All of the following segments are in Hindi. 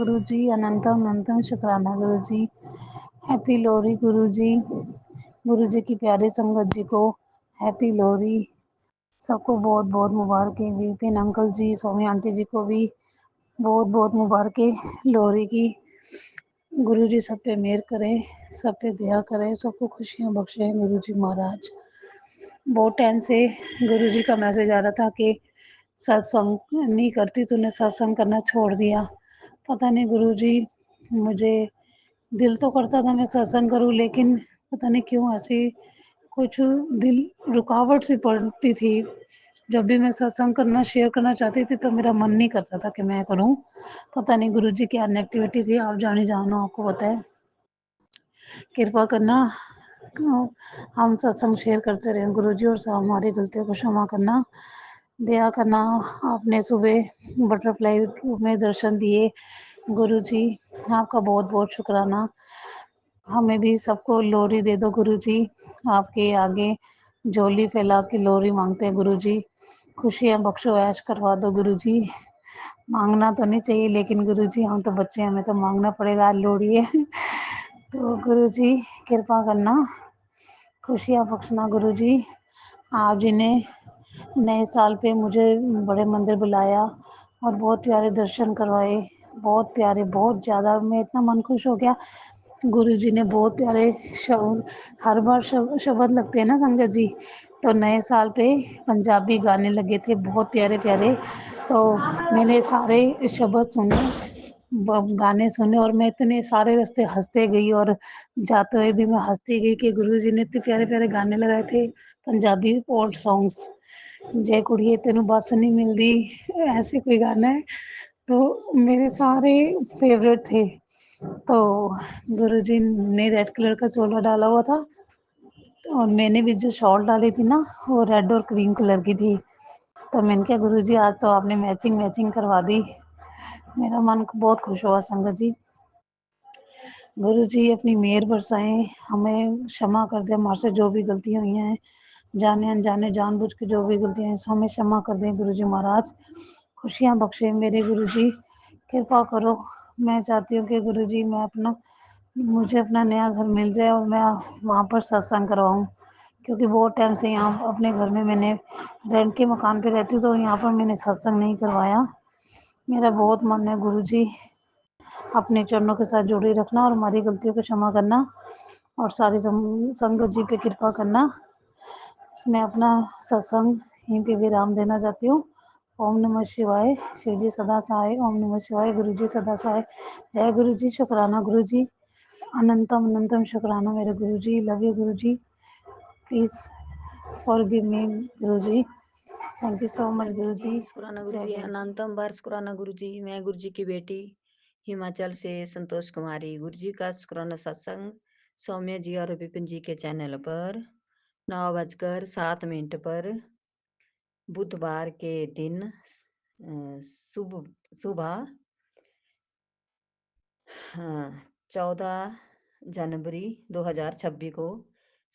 गुरुजी, अनंतम अनंतम शुक्राना गुरुजी। हैप्पी लोहरी गुरुजी। गुरुजी की प्यारी संगत जी को हैप्पी लोहरी। सबको बहुत बहुत मुबारकें। विपिन अंकल जी, सोमी आंटी जी को भी बहुत बहुत मुबारकें लोहरी की। गुरुजी सब पे मेहर करें, सब पे दया करें, सबको खुशियाँ बख्शें गुरुजी महाराज। बहुत टाइम से गुरुजी का मैसेज आ रहा था कि सत्संग नहीं करती, तूने सत्संग करना छोड़ दिया। पता नहीं गुरुजी, मुझे दिल तो करता था मैं सत्संग करूं, लेकिन पता नहीं क्यों ऐसी कुछ दिल रुकावट सी पड़ती थी। जब भी मैं सत्संग करना शेयर करना चाहती थी तो मेरा मन नहीं करता था कि मैं करूं। पता नहीं गुरुजी क्या नेगेटिविटी थी, आप जाने जानो, आपको पता है। कृपा करना हम सत्संग शेयर करते रहें गुरुजी, और हमारी गलतियों को क्षमा करना, दया करना। आपने सुबह बटरफ्लाई रूप में दर्शन दिए गुरुजी, आपका बहुत बहुत शुक्राना। हमें भी सबको लोहरी दे दो गुरुजी, आपके आगे झोली फैला के लोहरी मांगते हैं गुरुजी। खुशियाँ बख्शो, ऐश करवा दो गुरुजी। मांगना तो नहीं चाहिए, लेकिन गुरुजी हम तो बच्चे हैं, हमें तो मांगना पड़ेगा, आज लोहड़ी है। तो गुरुजी कृपा करना, खुशियाँ बख्शना गुरुजी। आप जी ने नए साल पे मुझे बड़े मंदिर बुलाया और बहुत प्यारे दर्शन करवाए, बहुत प्यारे, बहुत ज़्यादा। मैं इतना मन खुश हो गया। गुरुजी ने बहुत प्यारे शब्द, हर बार शब्द लगते हैं ना संगत जी, तो नए साल पे पंजाबी गाने लगे थे बहुत प्यारे प्यारे। तो मैंने सारे शब्द सुने, गाने सुने, और मैं इतने सारे रास्ते हंसते गई, और जाते हुए भी मैं हंसती गई कि गुरुजी ने इतने प्यारे प्यारे गाने लगाए थे, पंजाबी ओल्ड सॉन्ग्स। जय कुड़िए तेनू बस नहीं मिलती, ऐसे कोई गाना है, तो मेरे सारे फेवरेट थे। तो गुरुजी ने रेड कलर का चोला डाला हुआ था, और मैंने भी जो शॉल डाली थी ना, वो रेड और क्रीम कलर की थी। तो मैंने कहा गुरुजी आज तो आपने मैचिंग मैचिंग करवा दी। मेरा मन बहुत खुश हुआ संगत जी। गुरुजी अपनी मेहर बरसाएं, हमें क्षमा कर दें, हमारे से जो भी गलतियां हुई हैं, जाने अनजाने जानबूझ के जो भी गलतियां हैं, हमें क्षमा कर दें गुरुजी महाराज। खुशियाँ बख्शे मेरे गुरुजी, कृपा करो। मैं चाहती हूँ कि गुरुजी मुझे अपना नया घर मिल जाए और मैं वहाँ पर सत्संग करवाऊँ, क्योंकि बहुत टाइम से यहाँ अपने घर में मैंने रेंट के मकान पे रहती हूँ, तो यहाँ पर मैंने सत्संग नहीं करवाया। मेरा बहुत मन है गुरुजी, अपने चरणों के साथ जोड़े रखना और हमारी गलतियों को क्षमा करना, और सारी संगत जी पे कृपा करना। मैं अपना सत्संग यहीं पे विराम देना चाहती हूँ। ओम नमः शिवाय। शिव जी सदा सहाय। ओम नमः शिवाय। गुरु जी सदा सहाय। जय गुरु जी। शुक्राना गुरु जी, अनंतम अनंतम शुक्राना मेरे गुरु जी। Love you Guru ji, please forgive me Guru ji. Thank you so much गुरु जी। शुक्राना गुरु जी, अनंतम बार शुक्राना गुरु जी। मैं गुरु जी की बेटी हिमाचल से संतोष कुमारी, गुरु जी का शुक्राना सत्संग सौम्य जी और विपिन जी के चैनल पर 9:07 पर बुधवार के दिन सुबह 14 जनवरी 2026 को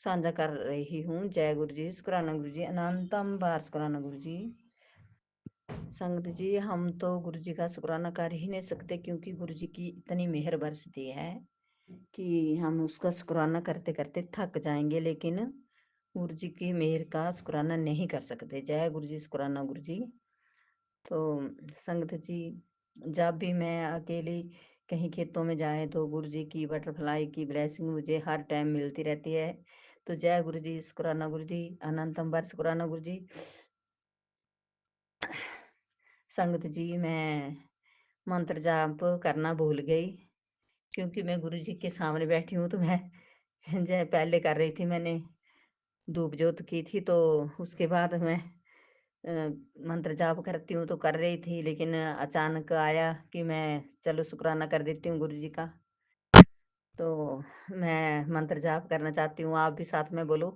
साझा कर रही हूँ। जय गुरु जी। शुक्राना गुरु जी, अनंतम बार शुक्राना गुरु जी। संगत जी, हम तो गुरु जी का शुक्राना कर ही नहीं सकते, क्योंकि गुरु जी की इतनी मेहर बरसती है कि हम उसका शुक्राना करते करते थक जाएंगे, लेकिन गुरु जी की मेहर का शुक्राना नहीं कर सकते। जय गुरु जी। शुक्राना गुरु जी। तो संगत जी, जब भी मैं अकेली कहीं खेतों में जाए तो गुरु जी की बटरफ्लाई की ब्लेसिंग मुझे हर टाइम मिलती रहती है। तो जय गुरु जी। शुक्राना गुरु जी, अनंतम बार शुक्राना गुरु जी। संगत जी, मैं मंत्र जाप करना भूल गई, क्योंकि मैं गुरु जी के सामने बैठी हूँ। तो मैं जय पहले कर रही थी, मैंने धूप जोत की थी, तो उसके बाद मैं मंत्र जाप करती हूँ तो कर रही थी, लेकिन अचानक आया कि मैं चलो शुक्राना कर देती हूँ गुरु जी का। तो मैं मंत्र जाप करना चाहती हूँ, आप भी साथ में बोलो।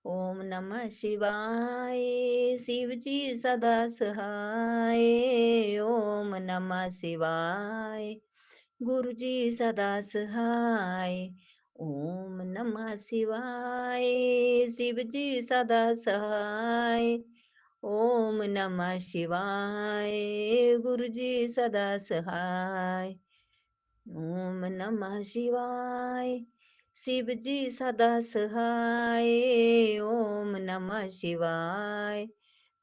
ओम नमः शिवाय। शिव जी सदा सहाय। ओम नमः शिवाय। गुरु जी सदा सहाय। ओम नमः शिवाय। शिव जी सदा सहाय। ओम नमः शिवाय। गुरु जी सदा सहाय। ओम नमः शिवाय। शिव जी सदा सहाय। ओम नमः शिवाय।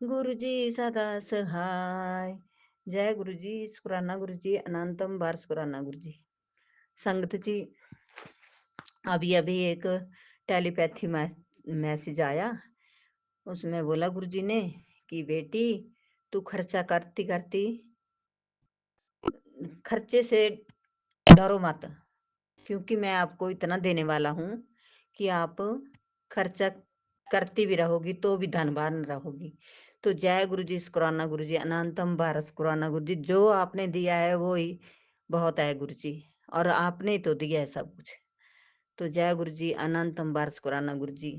गुरु जी सदा सहाय। जय गुरु जी, शुक्राना गुरु जी, अनंतम बार शुक्राना गुरु जी। संगत जी, अभी अभी एक टेलीपैथी मैसेज आया। उसमें बोला गुरु जी ने कि बेटी, तू खर्चा करती करती खर्चे से डरो मत, क्योंकि मैं आपको इतना देने वाला हूँ कि आप खर्चा करती भी रहोगी तो भी धनवान रहोगी। तो जय गुरु जी, शुक्राना गुरु जी, अनंतम बार शुक्राना गुरु जी। जो आपने दिया है वो ही बहुत है गुरु जी, और आपने ही तो दिया है सब कुछ। तो जय गुरु जी, अनंतम बार शुक्राना गुरु जी।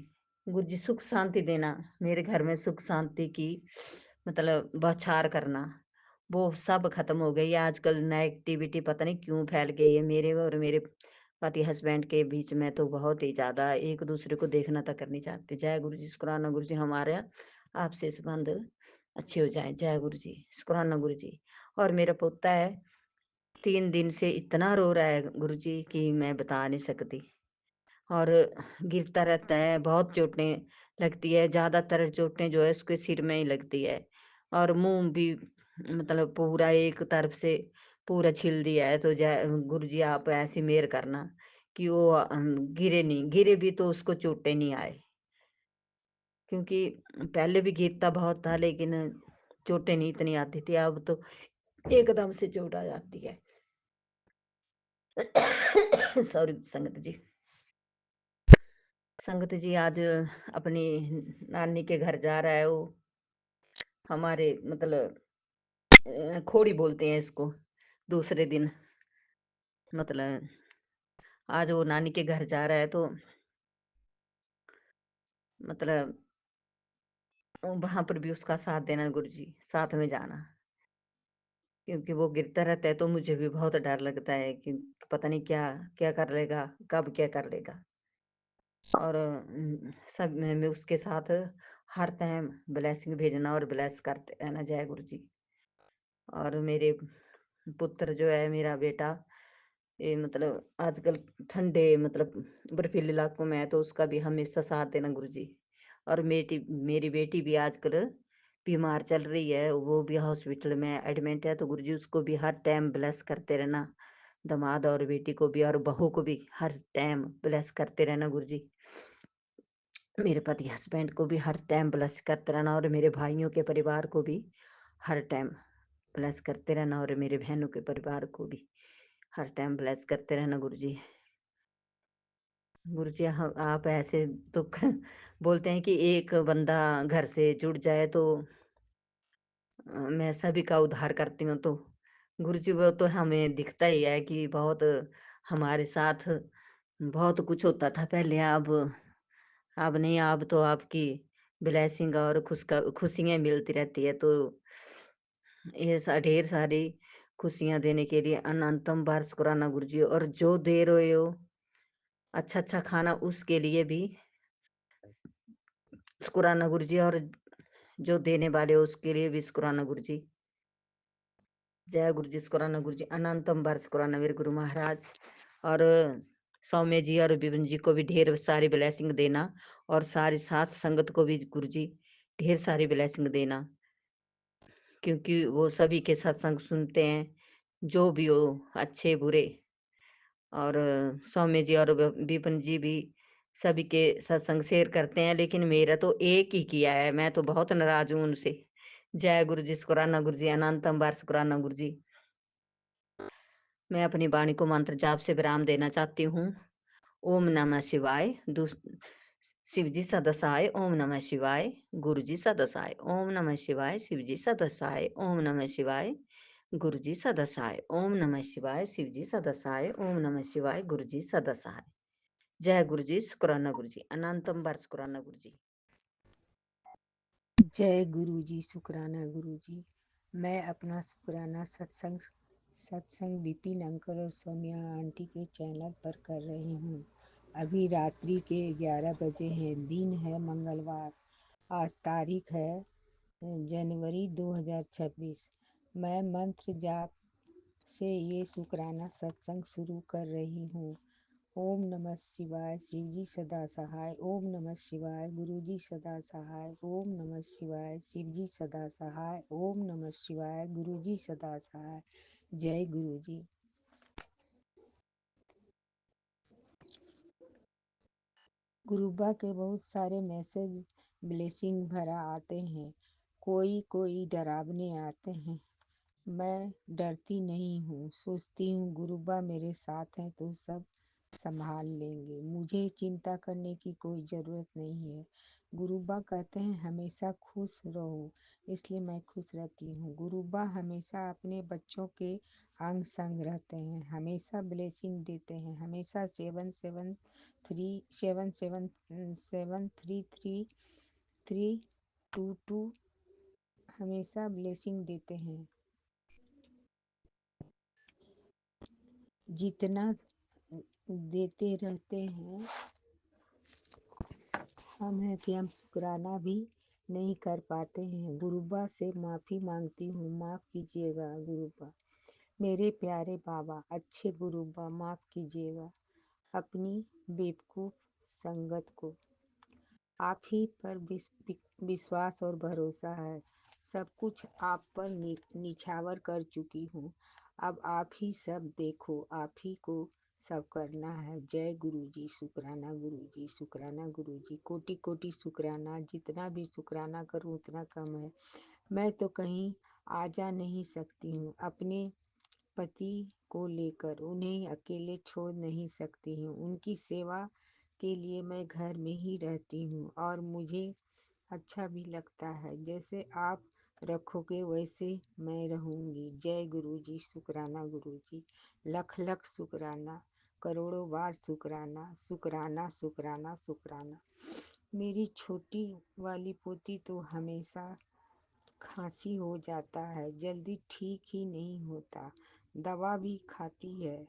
गुरु जी सुख शांति देना, मेरे घर में सुख शांति की मतलब बौछार करना, वो सब खत्म हो गई है। आजकल नेगेटिविटी पता नहीं क्यों फैल गई है मेरे और मेरे पति हस्बैंड के बीच में, तो बहुत ही ज्यादा एक दूसरे को देखना तक करनी चाहते। जय गुरु जी, शुक्राना गुरु जी, हमारे आपसे संबंध अच्छे हो जाए। जय गुरु जी, शुक्राना गुरु जी। और मेरा पोता है 3 दिन से इतना रो रहा है गुरु जी कि मैं बता नहीं सकती। और गिरता रहता है, बहुत चोटें लगती है, ज़्यादातर चोटें जो है उसके सिर में ही लगती है। और मुँह भी मतलब पूरा एक तरफ से पूरा छिल दिया है। तो जय गुरुजी आप ऐसी मेहर करना कि वो गिरे नहीं, गिरे भी तो उसको चोटें नहीं आए। क्योंकि पहले भी गिरता बहुत था लेकिन चोटें नहीं इतनी आती थी, अब तो एकदम से चोट आ जाती है। सॉरी संगत जी। संगत जी आज अपनी नानी के घर जा रहा है वो, हमारे मतलब खोड़ी बोलते हैं इसको। दूसरे दिन मतलब आज वो नानी के घर जा रहा है, तो मतलब वहां पर भी उसका साथ देना गुरु जी, साथ में जाना। क्योंकि वो गिरता रहता है तो मुझे भी बहुत डर लगता है कि पता नहीं क्या क्या कर लेगा, कब क्या कर लेगा। और सब में उसके साथ हर टाइम ब्लेसिंग भेजना और ब्लेस करते रहना। जय गुरु जी। और मेरे पुत्र जो है, मेरा बेटा, ये मतलब आजकल ठंडे मतलब बर्फीले इलाकों में है, तो उसका भी हमेशा साथ देना गुरु जी। और मेरी बेटी भी आजकल बीमार चल रही है, वो भी हॉस्पिटल में एडमिट है, तो गुरु जी उसको भी हर टाइम ब्लेस करते रहना। दामाद और बेटी को भी और बहू को भी हर टाइम ब्लेस करते रहना गुरु जी। मेरे पति हस्बैंड को भी हर टाइम ब्लेस करते रहना, और मेरे भाइयों के परिवार को भी हर टाइम ब्लेस करते रहना, और मेरे बहनों के परिवार को भी हर टाइम ब्लेस करते रहना गुरु जी। गुरु जी आप ऐसे तो बोलते हैं कि एक बंदा घर से जुड़ जाए तो मैं सभी का उद्धार करती हूँ। तो गुरु जी वो तो हमें दिखता ही है कि बहुत हमारे साथ बहुत कुछ होता था पहले। अब नहीं, अब तो आपकी ब्लेसिंग और खुशियाँ मिलती रहती है। तो ये ढेर सारी खुशियाँ देने के लिए अनंतम बार शुक्राना गुरु जी। और जो दे रहे हो अच्छा अच्छा खाना, उसके लिए भी शुक्राना गुरु जी। और जो देने वाले हो उसके लिए भी शुक्राना गुरु जी। जय गुरु जी, शुक्राना गुरु जी, अनंतम बार शुक्राना मेरे गुरु महाराज। और सौम्य जी और विपिन जी को भी ढेर सारी ब्लेसिंग देना, और सारी साथ संगत को भी गुरु जी ढेर सारी ब्लेसिंग देना, क्योंकि वो सभी के सत्संग सुनते हैं, जो भी हो अच्छे बुरे। और सौम्य जी और विपिन जी भी सभी के सत्संग शेयर करते हैं, लेकिन मेरा तो एक ही किया है, मैं तो बहुत नाराज हूँ उनसे। जय गुरु जी, शुक्राना गुरु जी, अनंतम बार शुक्राना गुरु जी। मैं अपनी वाणी को मंत्र जाप से विराम देना चाहती हूँ। ओम नमः शिवाय। शिव जी सदसाय, ओम नमः शिवाय। गुरु जी सदसाय, ओम नमः शिवाय। शिव जी सदसाय, ओम नमः शिवाय। गुरु जी सदसाय, ओम नमः शिवाय। शिव जी सदसाय, ओम नमः शिवाय। गुरु जी सदसाय। जय गुरु जी, शुक्राना गुरु जी, अनंतम बार शुक्राना गुरु जी। जय गुरु जी, शुक्राना गुरु जी। मैं अपना शुक्राना सत्संग विपिन अंकल और सोनिया आंटी के चैनल पर कर रही हूँ। अभी रात्रि के 11 बजे हैं, दिन है मंगलवार। आज तारीख है जनवरी 2026। मैं मंत्र जाप से ये शुक्राना सत्संग शुरू कर रही हूँ। ओम नमः शिवाय, शिवजी सदा सहाय। ओम नमः शिवाय, गुरुजी सदा सहाय। ओम नमः शिवाय, शिवजी सदा सहाय। ओम नमः शिवाय, गुरुजी सदा सहाय। जय गुरुजी। गुरुबा के बहुत सारे मैसेज ब्लेसिंग भरा आते हैं, कोई कोई डरावने आते हैं। मैं डरती नहीं हूँ, सोचती हूँ गुरुबा मेरे साथ हैं तो सब संभाल लेंगे, मुझे चिंता करने की कोई ज़रूरत नहीं है। गुरुबा कहते हैं हमेशा खुश रहो, इसलिए मैं खुश रहती हूँ। गुरुबा हमेशा अपने बच्चों के अंग संग रहते हैं, हमेशा ब्लेसिंग देते हैं, हमेशा 7733322 हमेशा ब्लेसिंग देते हैं। जितना देते रहते हैं हम हैं कि हम शुक्राना भी नहीं कर पाते हैं। गुरुबा से माफ़ी मांगती हूँ, माफ़ कीजिएगा गुरुबा। मेरे प्यारे बाबा, अच्छे गुरुबा, माफ़ कीजिएगा अपनी बेवकूफ़ संगत को। आप ही पर विश्वास और भरोसा है, सब कुछ आप पर निछावर कर चुकी हूँ। अब आप ही सब देखो, आप ही को सब करना है। जय गुरुजी, शुक्राना गुरुजी, शुक्राना गुरुजी, कोटि कोटि शुक्राना। जितना भी शुक्राना करूँ उतना कम है। मैं तो कहीं आ जा नहीं सकती हूँ, अपने पति को लेकर उन्हें अकेले छोड़ नहीं सकती हूँ। उनकी सेवा के लिए मैं घर में ही रहती हूँ और मुझे अच्छा भी लगता है। जैसे आप रखोगे वैसे मैं रहूँगी। जय गुरुजी, शुक्राना गुरुजी, लख लख शुक्राना, करोड़ों बार शुक्राना, शुक्राना शुक्राना शुक्राना। मेरी छोटी वाली पोती तो हमेशा खांसी हो जाता है, जल्दी ठीक ही नहीं होता। दवा भी खाती है,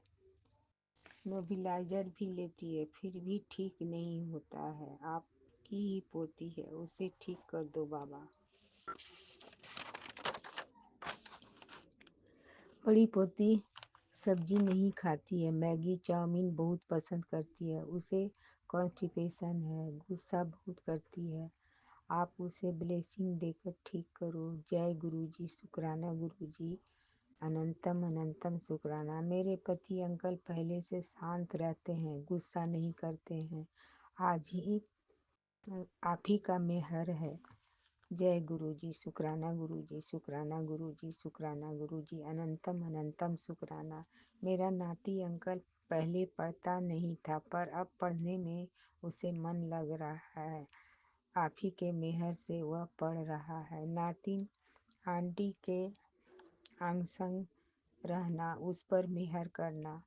मोबिलाइजर भी लेती है, फिर भी ठीक नहीं होता है। आपकी ही पोती है, उसे ठीक कर दो बाबा। बड़ी पोती सब्जी नहीं खाती है, मैगी चाउमीन बहुत पसंद करती है, उसे कॉन्स्टिपेशन है, गुस्सा बहुत करती है। आप उसे ब्लेसिंग देकर ठीक करो। जय गुरुजी, शुक्राना गुरुजी, अनंतम अनंतम शुक्राना। मेरे पति अंकल पहले से शांत रहते हैं, गुस्सा नहीं करते हैं। आज ही आप ही का मेहर है। जय गुरुजी, शुक्राना गुरुजी, शुक्राना गुरुजी, शुक्राना गुरुजी, अनंतम अनंतम शुक्राना। मेरा नाती अंकल पहले पढ़ता नहीं था, पर अब पढ़ने में उसे मन लग रहा है। आप ही के मेहर से वह पढ़ रहा है। नातिन आंटी के अंग संग रहना, उस पर मेहर करना।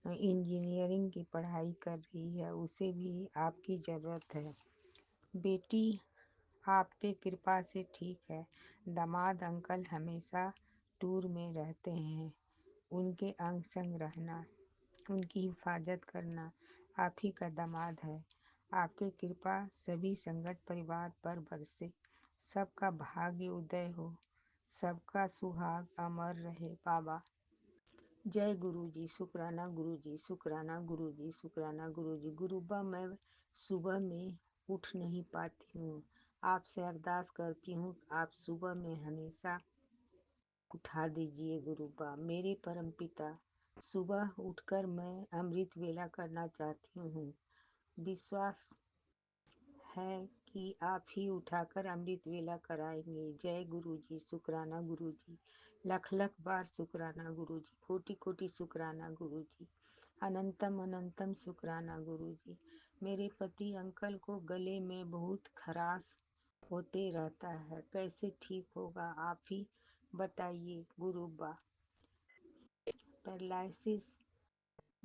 इंजीनियरिंग की पढ़ाई कर रही है, उसे भी आपकी ज़रूरत है। बेटी आपके कृपा से ठीक है। दामाद अंकल हमेशा टूर में रहते हैं, उनके अंग संग रहना, उनकी हिफाजत करना आप ही का दामाद है। आपकी कृपा सभी संगत परिवार पर बरसे, सबका भाग्य उदय हो, सबका सुहाग अमर रहे बाबा। जय गुरुजी, शुक्राना गुरुजी, शुक्राना गुरुजी, शुक्राना गुरुजी। गुरुबा मैं सुबह में उठ नहीं पाती हूँ, आपसे अरदास करती हूँ आप सुबह में हमेशा उठा दीजिए गुरुबा। मेरे परमपिता, सुबह उठकर मैं अमृत वेला करना चाहती हूँ। विश्वास है कि आप ही उठाकर अमृत वेला कराएंगे। जय गुरुजी, शुक्राना गुरुजी, लख लख बार शुक्राना गुरुजी, कोटि कोटि शुक्राना गुरुजी, अनंतम अनंतम शुक्राना गुरुजी। मेरे पति अंकल को गले में बहुत खराश होते रहता है, कैसे ठीक होगा आप ही बताइए गुरुबा। पैरालिसिस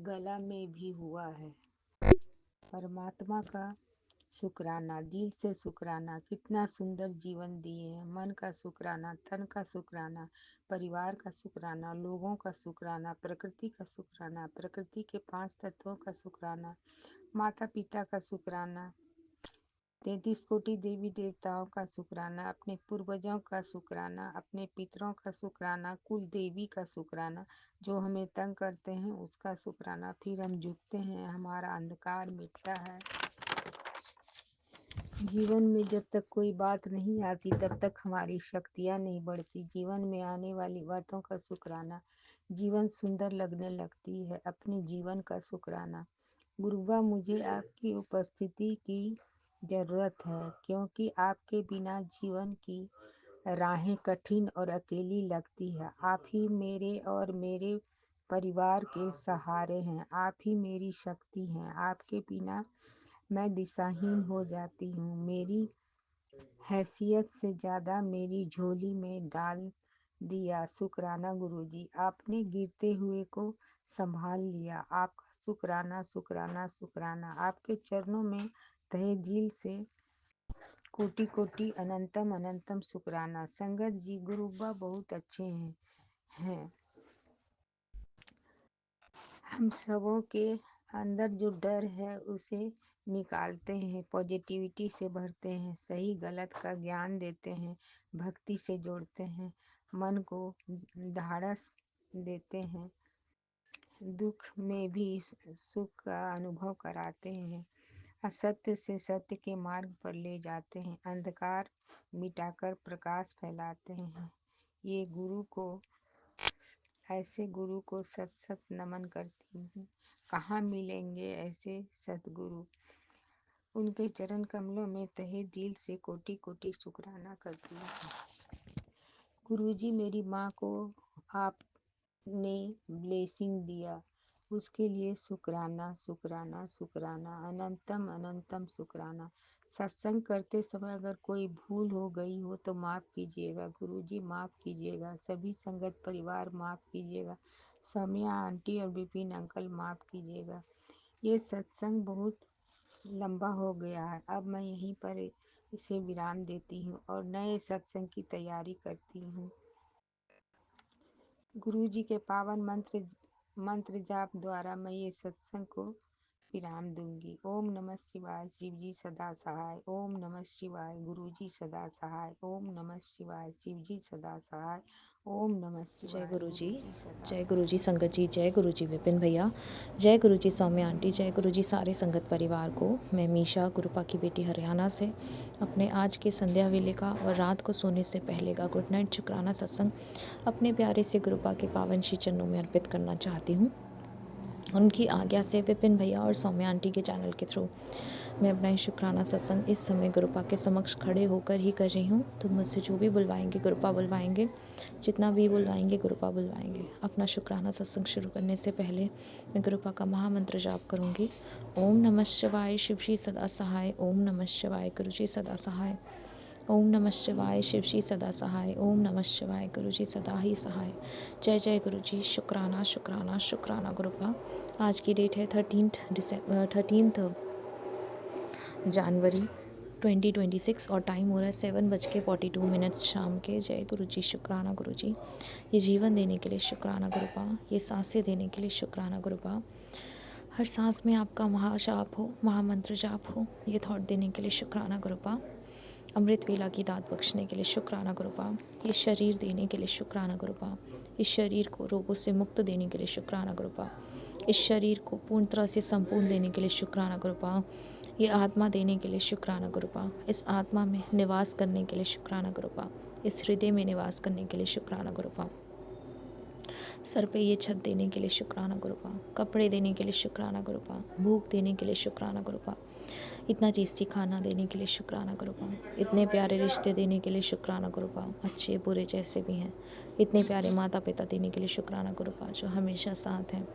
गला में भी हुआ है। परमात्मा का शुक्राना, दिल से शुक्राना, कितना सुंदर जीवन दिए हैं। मन का शुक्राना, तन का शुक्राना, परिवार का शुक्राना, लोगों का शुक्राना, प्रकृति का शुक्राना, प्रकृति के 5 तत्वों का शुक्राना, माता पिता का शुक्राना, 33 कोटि देवी देवताओं का शुक्राना, अपने पूर्वजों का शुक्राना, अपने पितरों का शुक्राना, कुल देवी का शुक्राना, जो हमें तंग करते हैं उसका शुक्राना। फिर हम झुकते हैं, हमारा अंधकार मिटता है। जीवन में जब तक कोई बात नहीं आती तब तक हमारी शक्तियाँ नहीं बढ़ती। जीवन में आने वाली बातों का शुक्राना, जीवन सुंदर लगने लगती है। अपने जीवन का शुक्राना। गुरुबा, मुझे आपकी उपस्थिति की ज़रूरत है, क्योंकि आपके बिना जीवन की राहें कठिन और अकेली लगती है। आप ही मेरे और मेरे परिवार के सहारे हैं। आप ही मेरी शक्ति हैं। आपके बिना मैं दिशाहीन हो जाती हूँ। मेरी हैसियत से ज़्यादा मेरी झोली में डाल दिया। शुक्राना गुरुजी, आपने गिरते हुए को संभाल लिया। आपका शुक्राना, शुक्राना, शुक्राना। आपके चरणों में तहे दिल से कोटि कोटि अनंतम अनंतम शुक्राना। संगत जी, गुरुबा बहुत अच्छे हैं। हम सबों के अंदर जो डर है उसे निकालते हैं, पॉजिटिविटी से भरते हैं, सही गलत का ज्ञान देते हैं, भक्ति से जोड़ते हैं, मन को ढाढ़स देते हैं, दुख में भी सुख का अनुभव कराते हैं, असत्य से सत्य के मार्ग पर ले जाते हैं, अंधकार मिटाकर प्रकाश फैलाते हैं। ये गुरु को ऐसे गुरु को सत सत नमन करती हूँ। कहाँ मिलेंगे ऐसे सतगुरु? उनके चरण कमलों में तहे दिल से कोटि कोटि शुक्राना करती हूँ। गुरुजी, मेरी माँ को आपने ब्लेसिंग दिया, उसके लिए शुक्राना, शुक्राना, शुक्राना, अनंतम अनंतम शुक्राना। सत्संग करते समय अगर कोई भूल हो गई हो तो माफ़ कीजिएगा गुरुजी, माफ़ कीजिएगा। सभी संगत परिवार माफ़ कीजिएगा। सौम्या आंटी और विपिन अंकल माफ़ कीजिएगा। ये सत्संग बहुत लंबा हो गया है, अब मैं यहीं पर इसे विराम देती हूँ और नए सत्संग की तैयारी करती हूँ। गुरुजी के पावन मंत्र जाप द्वारा मैं ये सत्संग को विराम दूंगी। ओम नमः शिवाय, शिव जी सदा सहाय। ओम नमः शिवाय, गुरु जी सदा सहाय। ओम नमः शिवाय, शिव जी सदा सहाय। ओम नमः जय शिवाय, गुरु जी, गुरु जी सदा जय सहाय। गुरु जी संगत जी, जय गुरु जी विपिन भैया, जय गुरु जी सौम्या आंटी, जय गुरु जी सारे संगत परिवार को। मैं मीशा, गुरुपा की बेटी हरियाणा से अपने आज के संध्या वेले का और रात को सोने से पहले का गुड नाइट शुक्राना सत्संग अपने प्यारे से गुरुपा के पावन श्री चरणों में अर्पित करना चाहती हूँ। उनकी आज्ञा से विपिन भैया और सौम्या आंटी के चैनल के थ्रू मैं अपना ये शुक्राना सत्संग इस समय गुरुपा के समक्ष खड़े होकर ही कर रही हूँ। तो मुझसे जो भी बुलवाएंगे गुरुपा बुलवाएंगे, जितना भी बुलवाएंगे गुरुपा बुलवाएंगे। अपना शुक्राना सत्संग शुरू करने से पहले मैं गुरुपा का महामंत्र जाप करूँगी। ओम नमः शिवाय, शिव जी सदा सहाय। ओम नमः शिवाय, गुरु जी सदा सहाय। ओम नमः शिवाय, शिव जी सदा सहाय। ओम नमः शिवाय, गुरु जी सदा ही सहाय। जय जय गुरु जी। शुक्राना शुक्राना शुक्राना गुरुपा। आज की डेट है 13 जनवरी 2026 और टाइम हो रहा है 7:42 शाम के। जय गुरु जी, शुक्राना गुरु जी। ये जीवन देने के लिए शुक्राना गुरुपा, ये सांसें देने के लिए शुक्राना गुरुपा। हर सांस में आपका महाजाप हो, महामंत्र जाप हो, ये थॉट देने के लिए शुक्राना गुरुपा। अमृत वेला की दात बख्शने के लिए शुक्राना गुरुपा। ये शरीर देने के लिए शुक्राना गुरुपा। इस शरीर को रोगों से मुक्त देने के लिए शुक्राना गुरुपा। इस शरीर को पूर्ण तरह से संपूर्ण देने के लिए शुक्राना गुरुपा। ये आत्मा देने के लिए शुक्राना गुरुपा। इस आत्मा में निवास करने के लिए शुक्राना गुरुपा। इस हृदय में निवास करने के लिए शुक्राना गुरुपा। सर पे ये छत देने के लिए शुक्राना गुरुपा। कपड़े देने के लिए शुक्राना गुरुपा। भूख देने के लिए शुक्राना गुरुपा। इतना टेस्टी खाना देने के लिए शुक्राना गुरुपा। इतने प्यारे रिश्ते देने के लिए शुक्राना गुरुपा, अच्छे बुरे जैसे भी हैं। इतने प्यारे माता पिता देने के लिए शुक्राना गुरुपा, जो हमेशा साथ हैं।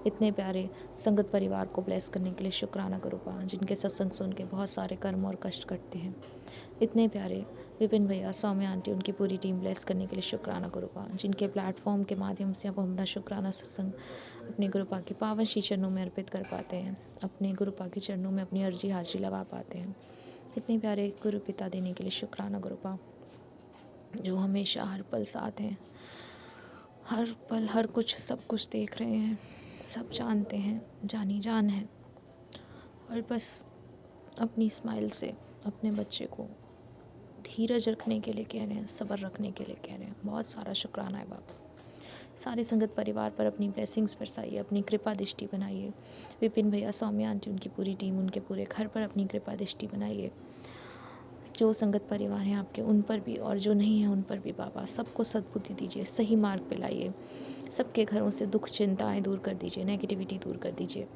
इतने प्यारे संगत परिवार को ब्लेस करने के लिए शुक्राना गुरुपा, जिनके सत्संग सुन के बहुत सारे कर्म और कष्ट कटते हैं। इतने प्यारे विपिन भैया, सौम्या आंटी, उनकी पूरी टीम ब्लेस करने के लिए शुक्राना गुरुपा, जिनके प्लेटफॉर्म के माध्यम से अब हम अपना शुक्राना सत्संग अपने गुरुपा के पावन श्री चरणों में अर्पित कर पाते हैं, अपने गुरुपा के चरणों में अपनी अर्जी हाजिरी लगा पाते हैं। इतने प्यारे गुरु पिता देने के लिए शुक्राना गुरुपा, जो हमेशा हर पल साथ हैं, हर पल हर कुछ सब कुछ देख रहे हैं, सब जानते हैं, जानी जान है, और बस अपनी स्माइल से अपने बच्चे को धीरज रखने के लिए कह रहे हैं, सब्र रखने के लिए कह रहे हैं। बहुत सारा शुक्राना है बाबा। सारे संगत परिवार पर अपनी ब्लेसिंग्स बरसाइए, अपनी कृपा दृष्टि बनाइए। विपिन भैया, सौम्या आंटी, उनकी पूरी टीम, उनके पूरे घर पर अपनी कृपा दृष्टि बनाइए। जो संगत परिवार हैं आपके, उन पर भी, और जो नहीं है उन पर भी बाबा, सबको सद्बुद्धि दीजिए, सही मार्ग पे लाइए। सबके घरों से दुख चिंताएं दूर कर दीजिए, नेगेटिविटी दूर कर दीजिए।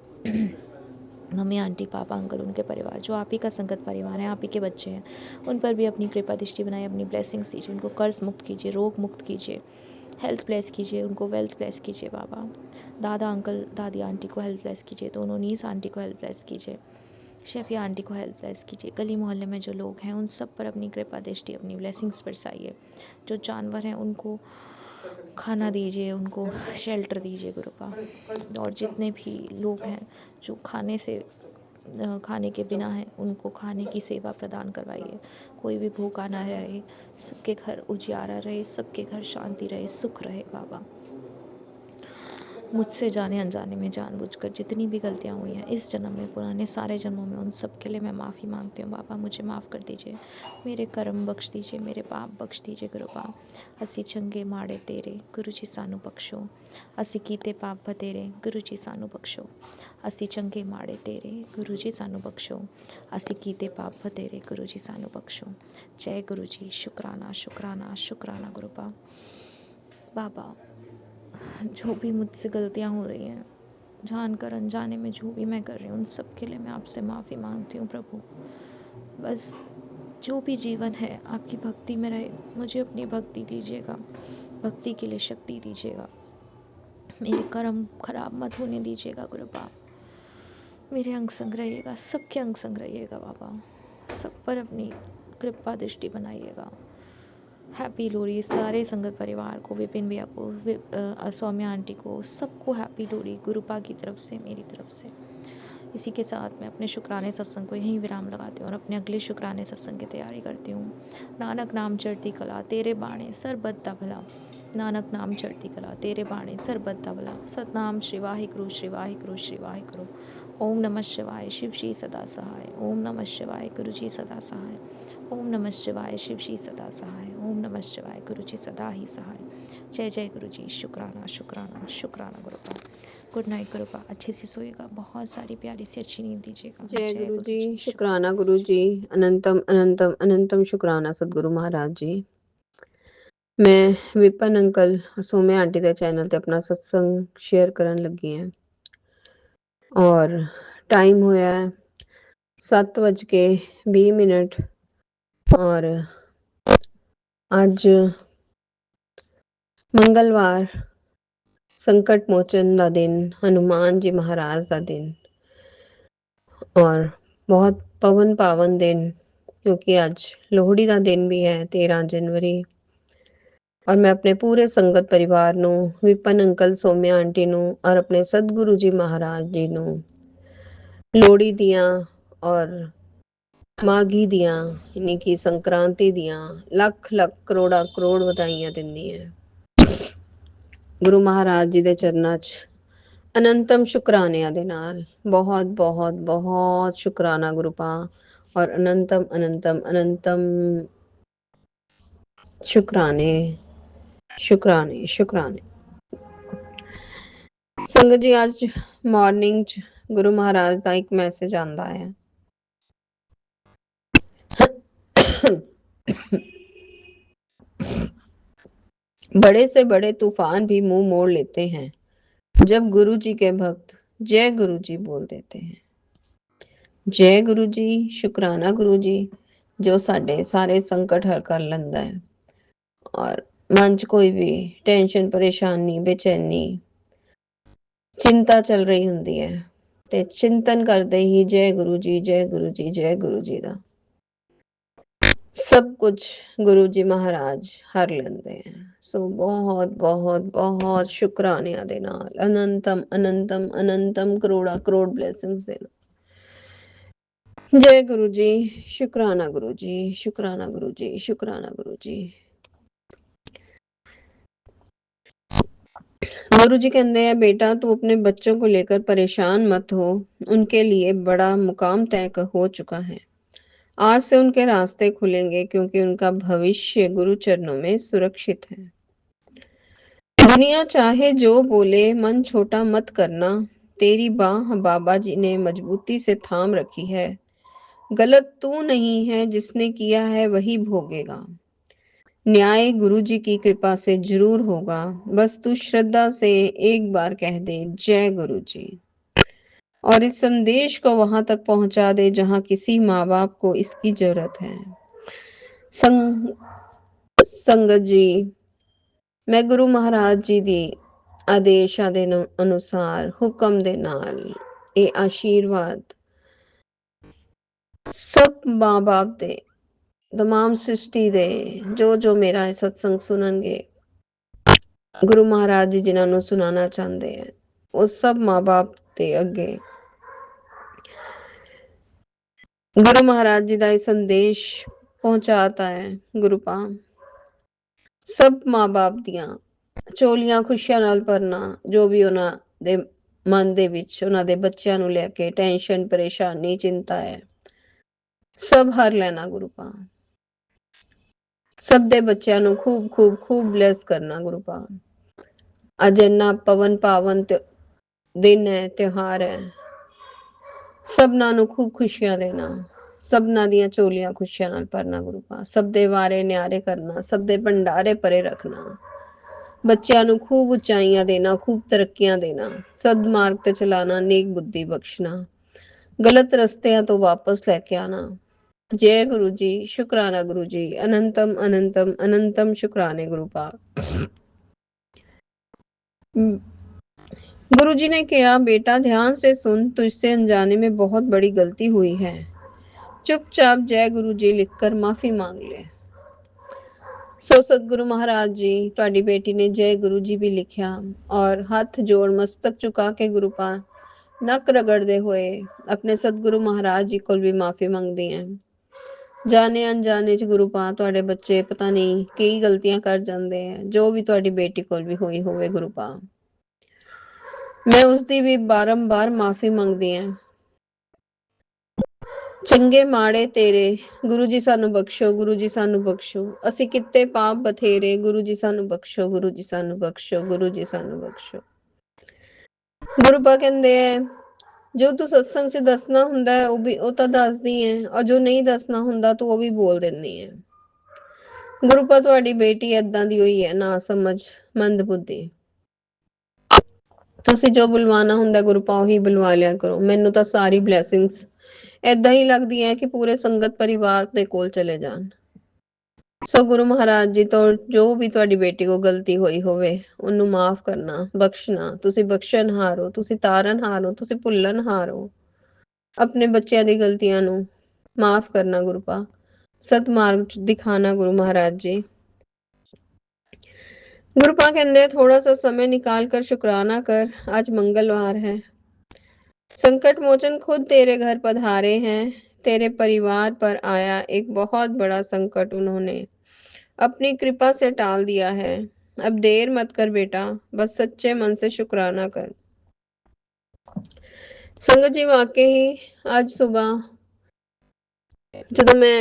मम्मी, आंटी, पापा, अंकल, उनके परिवार, जो आप ही का संगत परिवार है, आप ही के बच्चे हैं, उन पर भी अपनी कृपा दृष्टि बनाए, अपनी ब्लेसिंग्स दीजिए। उनको कर्ज मुक्त कीजिए, रोग मुक्त कीजिए, हेल्थ ब्लेस कीजिए, उनको वेल्थ ब्लेस कीजिए बाबा। दादा, अंकल, दादी, आंटी को हेल्थ ब्लेस कीजिए, दोनों नीस आंटी को हेल्थ ब्लेस कीजिए, शेफिया आंटी को हेल्प ब्लेस कीजिए। गली मोहल्ले में जो लोग हैं उन सब पर अपनी कृपा दृष्टि, अपनी ब्लेसिंग्स बरसाइए। जो जानवर हैं उनको खाना दीजिए, उनको शेल्टर दीजिए गुरुपा। और जितने भी लोग हैं जो खाने के बिना हैं, उनको खाने की सेवा प्रदान करवाइए। कोई भी भूखा ना रहे, सबके घर उजियारा रहे, सबके घर शांति रहे, सुख रहे बाबा। मुझसे जाने अनजाने में जानबूझकर जितनी भी गलतियाँ हुई हैं इस जन्म में, पुराने सारे जन्मों में, उन सब के लिए मैं माफ़ी मांगती हूँ बाबा। मुझे माफ़ कर दीजिए, मेरे कर्म बख्श दीजिए, मेरे पाप बख्श दीजिए गुरुपा। असी चंगे माड़े तेरे गुरु जी सानू बख्शो, असी कीते पाप बतेरे गुरु जी सानू बख्शो। असी चंगे माड़े तेरे गुरु जी सानू बख्शो, असी कीते पाप बतेरे गुरु जी सानू बख्शो। जय गुरु जी। शुक्राना शुक्राना शुक्राना गुरुपा। बाबा, जो भी मुझसे गलतियाँ हो रही हैं, जानकर अनजाने में जो भी मैं कर रही हूँ, उन सब के लिए मैं आपसे माफ़ी मांगती हूँ प्रभु। बस जो भी जीवन है आपकी भक्ति में रहे, मुझे अपनी भक्ति दीजिएगा, भक्ति के लिए शक्ति दीजिएगा। मेरे कर्म खराब मत होने दीजिएगा गुरुपा। मेरे अंग संग रहिएगा, सबके अंग संग रहिएगा बाबा। सब पर अपनी कृपा दृष्टि बनाइएगा। हैप्पी लोहड़ी सारे संगत परिवार को, विपिन भैया को, सौम्या आंटी को, सबको हैप्पी लोहड़ी गुरुपा की तरफ से, मेरी तरफ से। इसी के साथ मैं अपने शुक्राने सत्संग को यहीं विराम लगाती हूँ और अपने अगले शुक्राने सत्संग की तैयारी करती हूँ। नानक नाम चढ़ती कला तेरे बाणे सर बद्दा भला, नानक नाम चढ़ती कला तेरे बाणे सर बद्दा भला। सतनाम श्री वाहिगुरु श्री वाहिगुरु श्री वाहिगुरु। ओम नमः शिवाय, शिव जी सदा सहाय। ओम नमः शिवाय, गुरु जी सदा सहाय। ओम नमः शिवाय, शिव जी सदा सहाय। ओम नमः शिवाय, गुरु जी सदा ही सहाय। जय जय गुरु जी। शुक्राना शुक्राना शुक्राना गुरुपा। Good night गुरुपा। अच्छे से सोइएगा, बहुत सारी प्यारी सी अच्छी नींद दीजिएगा। जय गुरु जी। शुक्राना। शुक्राना गुरु जी। अनंतम अनंतम अनंतम शुक्राना सतगुरु महाराज जी। मैं विपन अंकल और सौम्या आंटी के चैनल ते अपना सत्संग शेयर करन लगी हैं और टाइम होया है 7:20 और अज मंगलवार संकट मोचन का दिन, हनुमान जी महाराज का दिन और बहुत पवन पावन दिन, क्योंकि आज लोहड़ी का दिन भी है 13 जनवरी। और मैं अपने पूरे संगत परिवार नू, विपन अंकल, सौम्या आंटी नू और अपने सतगुरु जी महाराज जी नू लोहड़ी दियां और माघी दियां यानी कि संक्रांति दियां लख लख करोड़ा करोड़ ਵਧਾਈਆਂ ਦਿੰਦੀ ਹੈ। गुरु महाराज जी ਦੇ ਚਰਨਾਂ 'ਚ अनंतम शुक्रानिया दे नाल बहुत बहुत बहुत शुक्राना गुरुपा और अनंतम अनंतम अनंतम शुक्राने शुक्राने शुक्राने। संगत जी, आज मॉर्निंग च गुरु महाराज का एक मैसेज आंदा है। बड़े से बड़े तूफान भी मुंह मोड़ लेते हैं जब गुरु जी के भक्त जय गुरु जी बोल देते हैं। जय गुरु जी। शुक्राना गुरु जी जो साडे सारे संकट हर कर लेंदा है और मन च कोई भी टेंशन, परेशानी, बेचैनी, चिंता चल रही हुंदी है ते चिंतन करते ही जय गुरु जी जय गुरु जी जय गुरु जी दा सब कुछ गुरु जी महाराज हर लेंदे हैं। सो बहुत बहुत बहुत शुक्राने दे नाल अनंतम अनंतम अनंतम करोड़ा करोड़ ब्लेसिंग्स दे नाल। जय गुरु जी। शुक्राना गुरु जी। शुक्राना गुरु जी। शुक्राना गुरु जी। गुरु जी कहते हैं, बेटा तू अपने बच्चों को लेकर परेशान मत हो, उनके लिए बड़ा मुकाम तय हो चुका है। आज से उनके रास्ते खुलेंगे क्योंकि उनका भविष्य गुरु चरणों में सुरक्षित है। दुनिया चाहे जो बोले, मन छोटा मत करना। तेरी बाह बाबा जी ने मजबूती से थाम रखी है। गलत तू नहीं है, जिसने किया है वही भोगेगा। न्याय गुरु जी की कृपा से जरूर होगा। बस तू श्रद्धा से एक बार कह दे, जय गुरु जी, और इस संदेश को वहां तक पहुंचा दे जहां किसी माँ बाप को इसकी जरूरत है। संगत जी, मैं गुरु महाराज जी दी ਆਦੇਸ਼ਾਂ ਦੇ ਅਨੁਸਾਰ ਹੁਕਮ ਦੇ ਨਾਲ ਇਹ ਆਸ਼ੀਰਵਾਦ ਸਭ ਮਾਂ-ਬਾਪ ਦੇ, तमाम सृष्टि ਦੇ जो मेरा ਇਹ सत्संग सुननगे, गुरु महाराज जी जिन्हां ਨੂੰ सुनाना चाहते हैं, वो सब माँ-बाप ਦੇ ਅੱਗੇ गुरु महाराज जी का ਇਹ संदेश पहुंचाता है। गुरु पाम सब माँ-बाप ਦੀਆਂ ਝੋਲੀਆਂ ਖੁਸ਼ੀਆਂ ਨਾਲ ਭਰਨਾ, ਜੋ ਵੀ ਉਹਨਾਂ ਦੇ ਮਨ ਦੇ ਵਿੱਚ ਉਹਨਾਂ ਦੇ ਬੱਚਿਆਂ ਨੂੰ ਲੈ ਕੇ ਟੈਨਸ਼ਨ, ਪਰੇਸ਼ਾਨੀ, ਚਿੰਤਾ ਹੈ, ਸਭ ਹਰ ਲੈਣਾ ਗੁਰੂ ਪਾਮ। ਸਭ ਦੇ ਬੱਚਿਆਂ ਨੂੰ ਖੂਬ ਖੂਬ ਖੂਬ ਬਲੈਸ ਕਰਨਾ ਗੁਰੂ ਪਾਮ। ਅੱਜ ਇੰਨਾ ਪਵਨ ਪਾਵਨ ਦਿਨ ਹੈ, ਤਿਉਹਾਰ ਹੈ, ਸਭਨਾਂ ਨੂੰ ਖੂਬ ਖੁਸ਼ੀਆਂ ਦੇਣਾ, ਸਭਨਾਂ ਦੀਆਂ ਝੋਲੀਆਂ ਖੁਸ਼ੀਆਂ ਨਾਲ ਭਰਨਾ ਗੁਰੂ ਪਾਮ। ਸਭ ਦੇ ਵਾਰੇ ਨਿਆਰੇ ਕਰਨਾ, ਸਭ ਦੇ ਭੰਡਾਰੇ ਭਰੇ ਰੱਖਣਾ, ਬੱਚਿਆਂ ਨੂੰ ਖੂਬ ਉਚਾਈਆਂ ਦੇਣਾ, ਖੂਬ ਤਰੱਕੀਆਂ ਦੇਣਾ, ਸਦ ਮਾਰਗ ਤੇ ਚਲਾਣਾ, ਨੇਕ ਬੁੱਧੀ ਬਖਸ਼ਣਾ, ਗਲਤ ਰਸਤਿਆਂ ਤੋਂ ਵਾਪਸ ਲੈ ਕੇ ਆਣਾ। जय गुरु जी, शुक्राना गुरु जी, अनंतम अनंतम अनंतम शुक्राने गुरु पाक। गुरु जी ने कहा, बेटा ध्यान से सुन, तुझसे अनजाने में बहुत बड़ी गलती हुई है। चुपचाप जय गुरु जी लिखकर माफी मांग ले। सो सतगुरु महाराज जी, ਤੁਹਾਡੀ बेटी ने जय गुरु जी भी लिखा और हाथ जोड़ मस्तक झुका के गुरु पा नक रगड़ते हुए अपने सतगुरु महाराज जी को भी माफी मंगदी हैं। जाने अनजाने च गुरु पा ਤੁਹਾਡੇ ਬੱਚੇ ਪਤਾ ਨਹੀਂ ਕਈ ਗਲਤੀਆਂ ਕਰ ਜਾਂਦੇ ਆ, ਜੋ ਵੀ ਤੁਹਾਡੀ ਬੇਟੀ ਕੋਲ ਵੀ ਹੋਈ ਹੋਵੇ ਗੁਰੂ ਪਾ, ਮੈਂ ਉਸ ਦੀ ਵੀ ਬਾਰੰਬਾਰ ਮਾਫੀ ਮੰਗਦੀ ਹਾਂ। ਚੰਗੇ ਮਾੜੇ ਤੇਰੇ, ਗੁਰੂ ਜੀ ਸਾਨੂੰ ਬਖਸ਼ੋ, ਗੁਰੂ ਜੀ ਸਾਨੂੰ ਬਖਸ਼ੋ, ਅਸੀਂ ਕਿਤੇ ਪਾਪ ਬਥੇਰੇ, ਗੁਰੂ ਜੀ ਸਾਨੂੰ ਬਖਸ਼ੋ, ਗੁਰੂ ਜੀ ਸਾਨੂੰ ਬਖਸ਼ੋ, ਗੁਰੂ ਜੀ ਸਾਨੂੰ ਬਖਸ਼ੋ। ਗੁਰੂ ਪਾ ਕਹਿੰਦੇ ਆ, ਜੋ ਤੂੰ ਸਤਸੰਗ ਚ ਦੱਸਣਾ ਹੁੰਦਾ ਹੈ ਉਹ ਤਾਂ ਦੱਸਦੀ ਹੈ, ਔਰ ਜੋ ਨਹੀਂ ਦੱਸਣਾ ਹੁੰਦਾ ਤੂੰ ਉਹ ਵੀ ਬੋਲ ਦਿੰਦੀ ਹੈ। ਗੁਰੂ ਪਾ ਤੁਹਾਡੀ ਬੇਟੀ ਏਦਾਂ ਦੀ ਹੋਈ ਹੈ, ਨਾ ਸਮਝ, ਮੰਦ ਬੁੱਧੀ। ਤੁਸੀਂ ਜੋ ਬੁਲਵਾਣਾ ਹੁੰਦਾ ਗੁਰੂ ਪਾ ਉਹੀ ਬੁਲਵਾ ਲਿਆ ਕਰੋ। ਮੈਨੂੰ ਤਾਂ ਸਾਰੀ ਬਲੈਸਿੰਗਸ ਏਦਾਂ ਹੀ ਲੱਗਦੀ ਹੈ ਕਿ ਪੂਰੇ ਸੰਗਤ ਪਰਿਵਾਰ ਦੇ ਕੋਲ ਚਲੇ ਜਾਣ। ਸੋ ਗੁਰੂ ਮਹਾਰਾਜ ਜੀ ਤੋਂ ਜੋ ਵੀ ਤੁਹਾਡੀ ਬੇਟੀ ਕੋ ਗਲਤੀ ਹੋਈ ਹੋਵੇ ਉਹਨੂੰ ਮਾਫ ਕਰਨਾ, ਬਖਸ਼ਣਾ। ਤੁਸੀਂ ਬਖਸ਼ਣਹਾਰ ਹੋ, ਤੁਸੀਂ ਤਾਰਨਹਾਰ ਹੋ, ਤੁਸੀਂ ਭੁੱਲਣਹਾਰ ਹੋ। ਆਪਣੇ ਬੱਚਿਆਂ ਦੀ ਗਲਤੀਆਂ ਨੂੰ ਮਾਫ ਕਰਨਾ ਗੁਰੂ ਪਾ, सतमार्ग दिखाना गुरु महाराज जी। गुरु पा कहते थोड़ा सा समय निकाल कर शुक्राना कर, आज मंगलवार है। संकट मोचन खुद तेरे घर पधारे हैं। तेरे परिवार पर आया एक बहुत बड़ा संकट उन्होंने अपनी कृपा से टाल दिया है। अब देर मत कर बेटा, बस सच्चे मन से शुक्राना कर। संगत जी वाकई ही आज सुबह जब मैं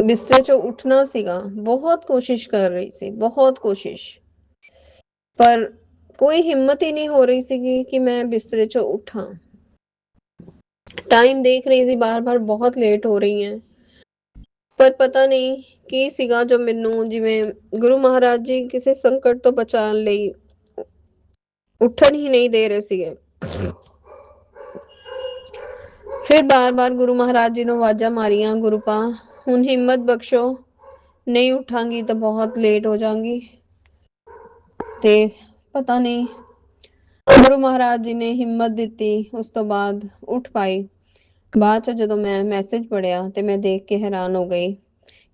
ਬਿਸਤਰੇ ਚੋਂ ਉੱਠਣਾ ਸੀਗਾ, ਬਹੁਤ ਕੋਸ਼ਿਸ਼ ਕਰ ਰਹੀ ਸੀ, ਬਹੁਤ ਕੋਸ਼ਿਸ਼, ਪਰ ਕੋਈ ਹਿੰਮਤ ਹੀ ਨਹੀਂ ਹੋ ਰਹੀ ਸੀਗੀ ਕਿ ਮੈਂ ਬਿਸਤਰੇ ਚੋਂ ਉੱਠਾਂ। ਟਾਈਮ ਦੇਖ ਰਹੀ ਸੀ, ਬਾਰ-ਬਾਰ ਬਹੁਤ ਲੇਟ ਹੋ ਰਹੀ ਹੈ, ਪਰ ਪਤਾ ਨਹੀਂ ਕੀ ਸੀਗਾ ਜੋ ਮੈਨੂੰ, ਜਿਵੇਂ ਗੁਰੂ ਮਹਾਰਾਜ ਜੀ ਕਿਸੇ ਸੰਕਟ ਤੋਂ ਬਚਾਉਣ ਲਈ ਉੱਠਣ ਹੀ ਨਹੀਂ ਦੇ ਰਹੇ ਸੀਗੇ। ਫਿਰ ਬਾਰ-ਬਾਰ ਗੁਰੂ ਮਹਾਰਾਜ ਜੀ ਨੂੰ ਆਵਾਜ਼ਾਂ ਮਾਰੀਆਂ, ਗੁਰੂ ਪਾ ਹੁਣ ਹਿੰਮਤ ਬਖਸ਼ੋ, नहीं उठांगी तो बहुत लेट हो जाऊंगी। ते पता नहीं गुरु महाराज जी ने हिम्मत दी, उस तो बाद उठ पाई। बाद च जो मैं मैसेज पढ़िया तो मैं देख के हैरान हो गई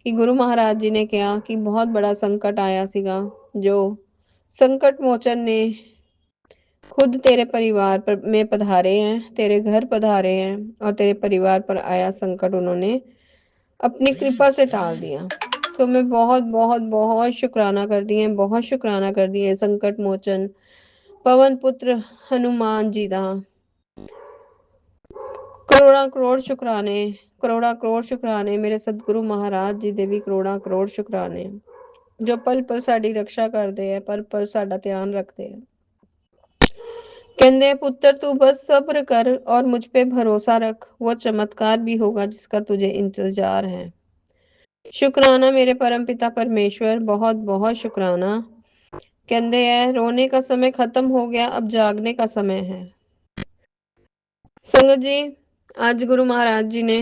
कि गुरु महाराज जी ने कहा कि बहुत बड़ा संकट आया सीगा, जो संकट मोचन ने खुद तेरे परिवार पर में पधारे हैं, तेरे घर पधारे हैं, और तेरे परिवार पर आया संकट उन्होंने अपनी कृपा से टाल दिया। तो मैं बहुत बहुत बहुत शुक्राना करदी हां, बहुत शुक्राना करदी हां संकट मोचन पवन पुत्र हनुमान जी दा। ਕਰੋੜਾਂ ਕਰੋੜ ਸ਼ੁਕਰਾਨੇ, ਕਰੋੜਾਂ ਕਰੋੜ ਸ਼ੁਕਰਾਨੇ ਮੇਰੇ ਸਤਿਗੁਰੂ ਮਹਾਰਾਜ ਜੀ ਦੇ ਵੀ ਕਰੋੜਾਂ ਕਰੋੜ ਸ਼ੁਕਰਾਨੇ, ਜੋ ਪਲ ਪਲ ਸਾਡੀ ਰੱਖਿਆ ਕਰਦੇ ਹੈ, ਪਲ ਪਲ ਸਾਡਾ ਧਿਆਨ ਰੱਖਦੇ ਹੈ। कहते हैं पुत्र तू बस सब्र कर और मुझ पे भरोसा रख, वो चमत्कार भी होगा जिसका तुझे इंतजार है। शुक्राना मेरे परम पिता परमेश्वर, बहुत बहुत शुक्राना। कहते हैं रोने का समय खत्म हो गया, अब जागने का समय है। संगत जी आज गुरु महाराज जी ने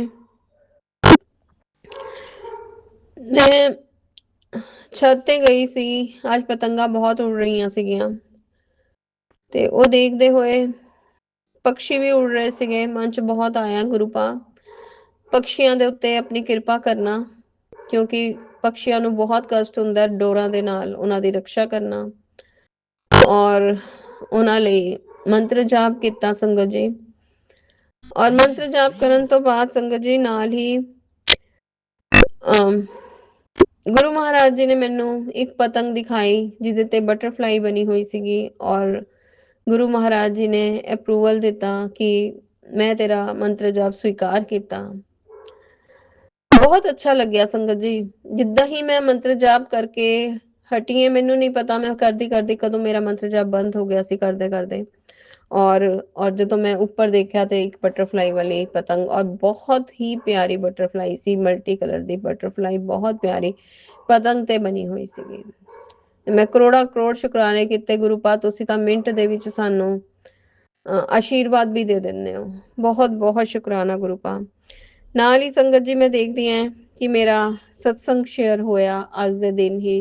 मैं ਛੱਤ ਤੇ ਗਈ ਸੀ, ਅੱਜ ਪਤੰਗਾਂ ਬਹੁਤ ਉੜ ਰਹੀਆਂ ਸੀਗੀਆਂ ਤੇ ਉਹ ਦੇਖਦੇ ਹੋਏ ਪੰਛੀ ਵੀ ਉੜ ਰਹੇ ਸੀਗੇ। ਮਨ ਚ ਬਹੁਤ ਆਇਆ ਗੁਰੂ ਪਾ ਪੰਛੀਆਂ ਦੇ ਉੱਤੇ ਆਪਣੀ ਕਿਰਪਾ ਕਰਨਾ, ਕਿਉਂਕਿ ਪੰਛੀਆਂ ਨੂੰ ਬਹੁਤ ਕਸ਼ਟ ਹੁੰਦਾ ਡੋਰਾਂ ਦੇ ਨਾਲ ਉਹਨਾਂ ਦੀ ਰੱਖਿਆ ਕਰਨਾ। ਔਰ ਉਹਨਾਂ ਲਈ ਮੰਤਰ ਜਾਪ ਕੀਤਾ ਸੰਗਤ ਜੀ। ਔਰ ਮੰਤਰ ਜਾਪ ਕਰਨ ਤੋਂ ਬਾਅਦ ਸੰਗਤ ਜੀ ਨਾਲ ਹੀ ਗੁਰੂ ਮਹਾਰਾਜ ਜੀ ਨੇ ਮੈਨੂੰ ਇੱਕ ਪਤੰਗ ਦਿਖਾਈ ਜਿਹਦੇ ਤੇ ਬਟਰਫਲਾਈ ਬਣੀ ਹੋਈ ਸੀਗੀ ਔਰ ਗੁਰੂ ਮਹਾਰਾਜ ਜੀ ਨੇ ਅਪਰੂਵਲ ਦਿੱਤਾ ਕਿ ਮੈਂ ਤੇਰਾ ਮੰਤਰ ਜਾਪ ਸਵੀਕਾਰ ਕੀਤਾ। ਬਹੁਤ ਅੱਛਾ ਲੱਗਿਆ ਸੰਗਤ ਜੀ। ਜਿੱਦਾਂ ਹੀ ਮੈਂ ਮੰਤਰ ਜਾਪ ਕਰਕੇ ਹਟੀ, ਮੈਨੂੰ ਨਹੀਂ ਪਤਾ ਮੈਂ ਕਰਦੀ ਕਰਦੀ ਕਦੋਂ ਮੇਰਾ ਮੰਤਰ ਜਾਪ ਬੰਦ ਹੋ ਗਿਆ ਸੀ ਕਰਦੇ ਕਰਦੇ। ਔਰ ਜਦੋਂ ਮੈਂ ਉੱਪਰ ਦੇਖਿਆ ਤੇ ਇੱਕ ਬਟਰਫਲਾਈ ਵਾਲੀ ਪਤੰਗ ਔਰ ਬਹੁਤ ਹੀ ਪਿਆਰੀ ਬਟਰਫਲਾਈ ਸੀ, ਮਲਟੀ ਕਲਰ ਦੀ ਬਟਰਫਲਾਈ ਬਹੁਤ ਪਿਆਰੀ ਪਤੰਗ ਤੇ ਬਣੀ ਹੋਈ ਸੀਗੀ। ਮੈਂ ਕਰੋੜਾਂ ਕਰੋੜ ਸ਼ੁਕਰਾਨੇ ਕੀਤੇ ਗੁਰੂ ਪਾ, ਤੁਸੀਂ ਤਾਂ ਮਿੰਟ ਦੇ ਵਿੱਚ ਸਾਨੂੰ ਆਸ਼ੀਰਵਾਦ ਵੀ ਦੇ ਦਿੰਦੇ ਹੋ। ਬਹੁਤ ਬਹੁਤ ਸ਼ੁਕਰਾਨਾ ਗੁਰੂ ਪਾ। ਨਾਲ ਹੀ ਸੰਗਤ ਜੀ ਮੈਂ ਦੇਖਦੀ ਹਾਂ ਕਿ ਮੇਰਾ ਸਤਸੰਗ ਸ਼ੇਅਰ ਹੋਇਆ ਅੱਜ ਦੇ ਦਿਨ ਹੀ।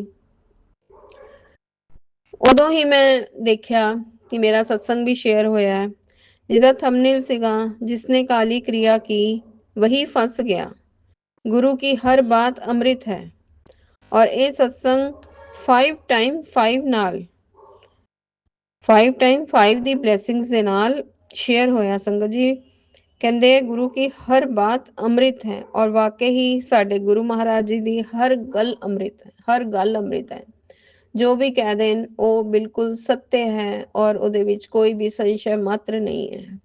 ਉਦੋਂ ਹੀ ਮੈਂ ਦੇਖਿਆ कि मेरा सत्संग भी शेयर होया है, जिसका थंबनेल सीगा जिसने काली क्रिया की वही फंस गया, गुरु की हर बात अमृत है। और ये सत्संग 5 टाइम 5 नाल 5 टाइम 5 दी ब्लैसिंग्स दे नाल शेयर होया संगत जी। कहते गुरु की हर बात अमृत है और वाकई ही साडे गुरु महाराज जी दी हर गल अमृत है, हर गल अमृत है। जो भी कह देन वो बिल्कुल सत्य है और ਉਹਦੇ ਵਿੱਚ ਕੋਈ ਵੀ ਸੰਸ਼य ਮਾਤਰ ਨਹੀਂ ਹੈ।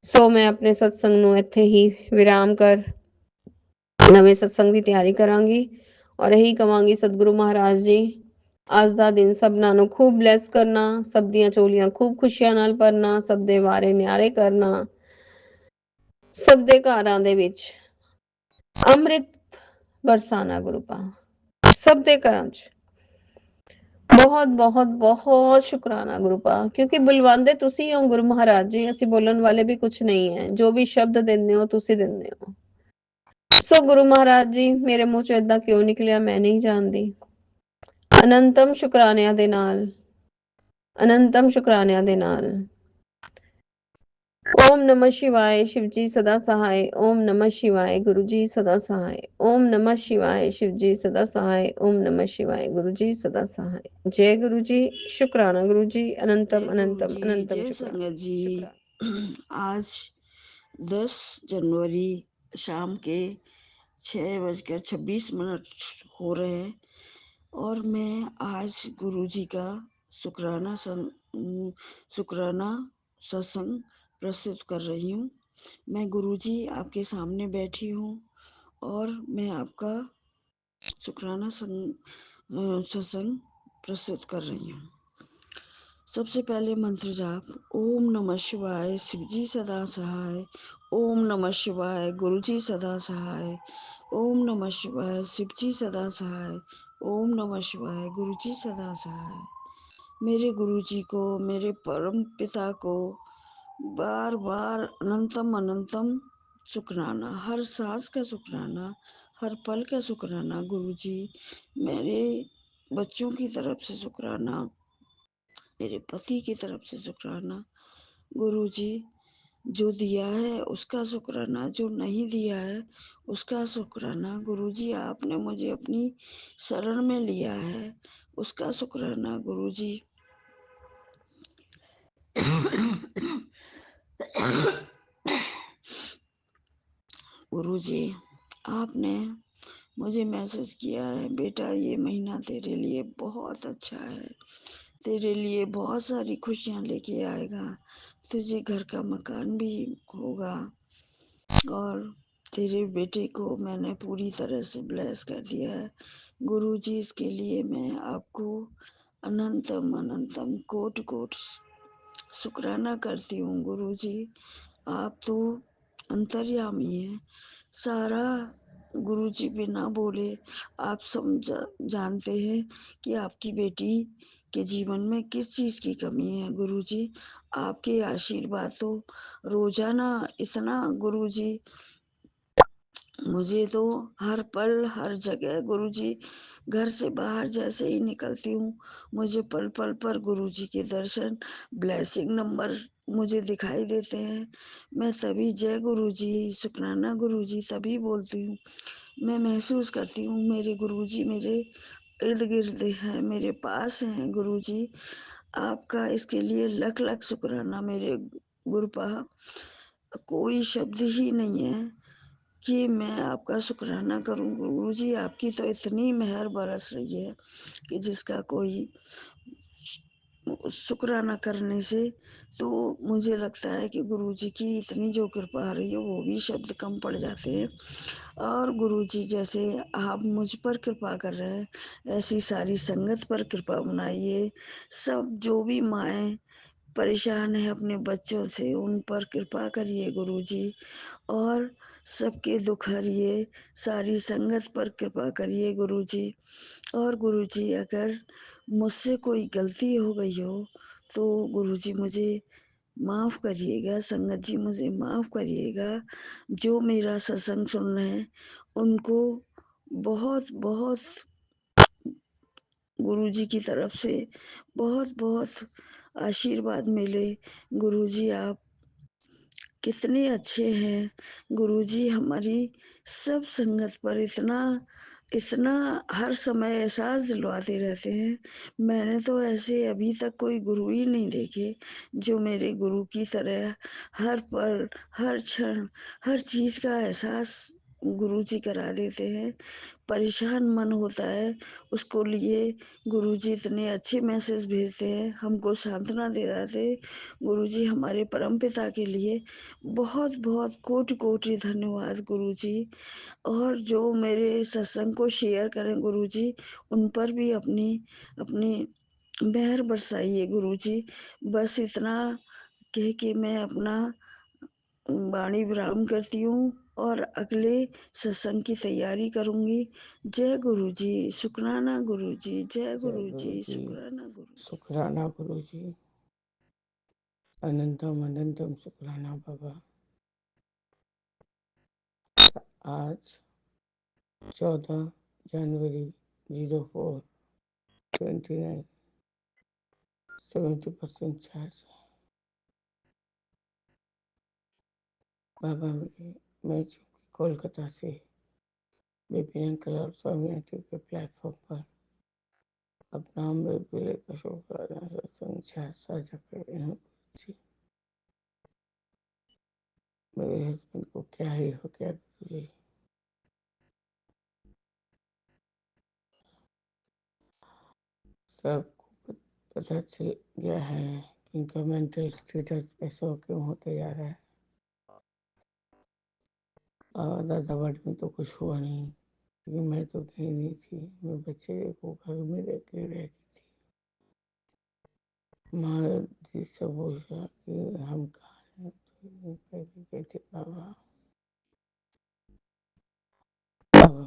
ਸੋ ਮੈਂ ਆਪਣੇ ਸਤਸੰਗ ਨੂੰ ਇੱਥੇ ਹੀ ਵਿਰਾਮ ਕਰ ਨਵੇਂ ਸਤਸੰਗ ਦੀ ਤਿਆਰੀ ਕਰਾਂਗੀ ਔਰ ਇਹੀ ਕਵਾਂਗੀ ਸਤਿਗੁਰੂ ਮਹਾਰਾਜ ਜੀ ਅੱਜ ਦਾ ਦਿਨ ਸਭਨਾਂ ਨੂੰ ਖੂਬ ਬਲੈਸ ਕਰਨਾ, ਸਭ ਦੀਆਂ ਝੋਲੀਆਂ ਖੂਬ ਖੁਸ਼ੀਆਂ ਨਾਲ ਭਰਨਾ, ਸਭ ਦੇ ਵਾਰੇ ਨਿਆਰੇ ਕਰਨਾ, ਸਭ ਦੇ ਘਰਾਂ ਦੇ ਵਿੱਚ ਅੰਮ੍ਰਿਤ ਬਰਸਾਨਾ ਗੁਰੂ ਪਾ, ਸਭ ਦੇ ਘਰਾਂ 'ਚ। ਬਹੁਤ ਬਹੁਤ ਬਹੁਤ ਸ਼ੁਕਰਾਨਾ ਗੁਰੂ ਪਾ, ਕਿਉਂਕਿ ਬੁਲਵਾਉਂਦੇ ਤੁਸੀਂ ਹੋ ਗੁਰੂ ਮਹਾਰਾਜ ਜੀ, ਅਸੀਂ ਬੋਲਣ ਵਾਲੇ ਵੀ ਕੁਛ ਨਹੀਂ ਹੈ। ਜੋ ਵੀ ਸ਼ਬਦ ਦਿੰਦੇ ਹੋ ਤੁਸੀਂ ਦਿੰਦੇ ਹੋ। ਸੋ ਗੁਰੂ ਮਹਾਰਾਜ ਜੀ ਮੇਰੇ ਮੂੰਹ ਚੋਂ ਏਦਾਂ ਕਿਉਂ ਨਿਕਲਿਆ ਮੈਂ ਨਹੀਂ ਜਾਣਦੀ। ਅਨੰਤਮ ਸ਼ੁਕਰਾਨਿਆਂ ਦੇ ਨਾਲ, ਅਨੰਤਮ ਸ਼ੁਕਰਾਨਿਆਂ ਦੇ ਨਾਲ। ओम नमः शिवाय शिव जी सदा सहाय, ओम नमः शिवाय गुरु जी सदा सहाय, ओम नमः शिवाय शिव जी सदा सहाय, ओम नमः शिवाय गुरु जी सदा सहाय। जय गुरु जी, शुक्राना गुरु जी, अनंतम जय गुरु अनंतम जी, अनंतम जय शुक्राना संगत जी। शुक्राना। आज 10 जनवरी शाम के 6:26 हो रहे हैं और मैं आज गुरु जी का शुक्राना सत्संग प्रस्तुत कर रही हूँ। मैं गुरु जी आपके सामने बैठी हूँ और मैं आपका शुक्राना सत्संग प्रस्तुत कर रही हूँ। सबसे पहले मंत्र जाप। ओम नमः शिवाय शिव जी सदा सहाय, ओम नमः शिवाय गुरु जी सदा सहाय, ओम नमः शिवाय शिव जी सदा सहाय, ओम नमः शिवाय गुरु जी सदा सहाय। मेरे गुरु जी को, मेरे परम पिता को बार बार अनंतम अनंतम शुक्राना, हर सांस का शुक्राना, हर पल का शुक्राना। गुरु जी मेरे बच्चों की तरफ से शुक्राना, मेरे पति की तरफ से शुक्राना। गुरु जी जो दिया है उसका शुक्राना, जो नहीं दिया है उसका शुक्राना। गुरु जी आपने मुझे अपनी शरण में लिया है उसका शुक्राना। गुरु जी गुरु जी आपने मुझे मैसेज किया है, बेटा ये महीना तेरे लिए बहुत अच्छा है, तेरे लिए बहुत सारी खुशियाँ लेके आएगा, तुझे घर का मकान भी होगा और तेरे बेटे को मैंने पूरी तरह से ब्लेस कर दिया है। गुरुजी इसके लिए मैं आपको अनंतम अनंतम कोटि कोटि शुक्राना करती हूँ। गुरुजी आप तो अंतर्यामी हैं, सारा गुरुजी बिना बोले आप समझ जानते हैं कि आपकी बेटी के जीवन में किस चीज़ की कमी है। गुरुजी आपके आशीर्वाद तो रोजाना इतना गुरुजी मुझे तो हर पल हर जगह गुरुजी, घर से बाहर जैसे ही निकलती हूँ मुझे पल पल पर गुरुजी के दर्शन ब्लेसिंग नंबर मुझे दिखाई देते हैं। मैं तभी जय गुरुजी शुक्राना गुरुजी तभी बोलती हूँ। मैं महसूस करती हूँ मेरे गुरुजी मेरे इर्द गिर्द हैं, मेरे पास हैं। गुरुजी आपका इसके लिए लख लख शुक्राना मेरे गुरुपा। कोई शब्द ही नहीं है कि मैं आपका शुक्राना करूं। गुरुजी आपकी तो इतनी मेहर बरस रही है कि जिसका कोई शुक्राना करने से तो मुझे लगता है कि गुरुजी की इतनी जो कृपा आ रही है वो भी शब्द कम पड़ जाते हैं। और गुरुजी जैसे आप मुझ पर कृपा कर रहे हैं ऐसी सारी संगत पर कृपा बनाइए। सब जो भी माएँ परेशान है अपने बच्चों से उन पर कृपा करिए गुरुजी और सबके दुख हरिए। सारी संगत पर कृपा करिए गुरुजी। और गुरुजी अगर मुझसे कोई गलती हो गई हो तो गुरुजी मुझे माफ़ करिएगा। संगत जी मुझे माफ़ करिएगा। जो मेरा सत्संग सुन रहे हैं उनको बहुत बहुत गुरुजी की तरफ से बहुत बहुत आशीर्वाद मिले। गुरुजी आप कितने अच्छे हैं। गुरुजी हमारी सब संगत पर इतना इतना हर समय एहसास दिलवाते रहते हैं। मैंने तो ऐसे अभी तक कोई गुरु ही नहीं देखे जो मेरे गुरु की तरह हर पल हर क्षण हर चीज़ का एहसास गुरुजी करा देते हैं। परेशान मन होता है उसको लिए गुरुजी इतने अच्छे मैसेज भेजते हैं, हमको सांत्वना दे जाते। गुरुजी हमारे परमपिता के लिए बहुत बहुत कोटि कोटि धन्यवाद गुरुजी। और जो मेरे सत्संग को शेयर करें गुरुजी उन पर भी अपनी अपनी मेहर बरसाइए गुरुजी। बस इतना कह के मैं अपना वाणी विराम करती हूँ और अगले सत्संग की तैयारी करूँगी। जय गुरुजी शुक्राना गुरुजी जय गुरुजी शुक्राना गुरुजी। शुक्राना गुरुजी अनंतम अनंतम शुक्राना बाबा। आज 14 जनवरी 04/29 70% चार्ज है। बाबा मैं चूँकि कोलकाता से विपिन अंकल और स्वामी आंटी के प्लेटफॉर्म पर अपना अमृत विले का शुक्राना सत्संग साझा कर रही हूँ। मेरे हस्बैंड को क्या ही हो गया गुरुजी। सबको पता चल गया है कि इनका मेंटल स्टेटस ऐसा क्यों होते जा रहा है। दादाबाद में तो कुछ हुआ नहीं क्योंकि मैं तो कहीं नहीं थी, मैं बच्चे को घर में रह के रहती थी। माँ जी सब पूछा कि हम कहाँ हैं तो कहते बाबा बाबा